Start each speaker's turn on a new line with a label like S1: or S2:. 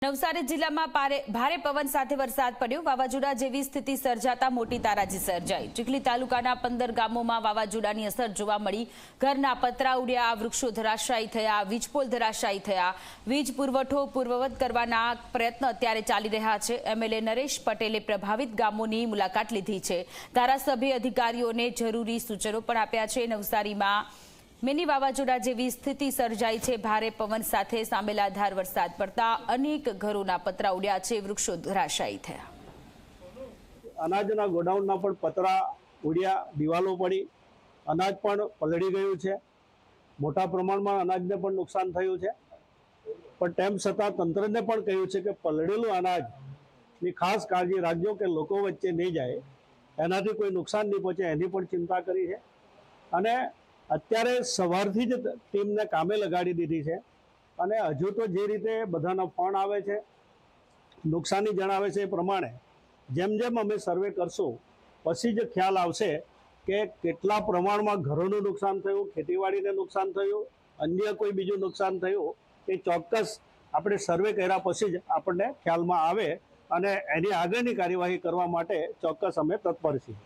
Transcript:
S1: નવસારી જિલ્લામાં ભારે પવન સાથે વરસાદ પડ્યો। વાવાઝોડા જેવી સ્થિતિ સર્જાતા મોટી તારાજી સર્જાઈ। ચીખલી તાલુકાના 15 ગામોમાં વાવાઝોડાની અસર જોવા મળી। ઘરના પતરા ઉડ્યા, વૃક્ષો ધરાશાયી થયા, વીજપોલ ધરાશાયી થયા। વીજ પુરવઠો પૂર્વવત કરવાના પ્રયત્ન અત્યારે ચાલી રહ્યા છે। એમએલએ નરેશ પટેલે પ્રભાવિત ગામોની મુલાકાત લીધી છે। ધારાસભ્ય અધિકારીઓને જરૂરી સૂચનો પણ આપ્યા છે। નવસારીમાં મિની વાવાઝોડા જેવી સ્થિતિ સર્જાઈ છે। ભારે પવન સાથે સામેલાધાર વરસાદ પડતા અનેક ઘરોના પતરા ઉડ્યા છે, વૃક્ષો ધરાશાયી થયા।
S2: અનાજના ગોડાઉનના પણ પતરા ઉડ્યા, દિવાલો પડી, અનાજ પણ પલળી ગયું છે। મોટા પ્રમાણમાં અનાજને પણ નુકસાન થયું છે, પણ તેમ છતાં તંત્રને પણ કહ્યું છે કે પલળેલું અનાજની ખાસ કાળજી રાખજો કે લોકો વચ્ચે નહીં જાય, એનાથી કોઈ નુકસાન નહીં પહોંચે, એની પણ ચિંતા કરી છે। અને અત્યારે સવારથી જ ટીમને કામે લગાડી દીધી છે અને હજુ તો જે રીતે બધાના ફોન આવે છે, નુકસાની જણાવે છે એ પ્રમાણે જેમ જેમ અમે સર્વે કરશું પછી જ ખ્યાલ આવશે કે કેટલા પ્રમાણમાં ઘરોનું નુકસાન થયું, ખેતીવાડીને નુકસાન થયું, અન્ય કોઈ બીજું નુકસાન થયું, એ ચોક્કસ આપણે સર્વે કર્યા પછી જ આપણને ખ્યાલમાં આવે અને એની આગળની કાર્યવાહી કરવા માટે ચોક્કસ અમે તત્પર છીએ।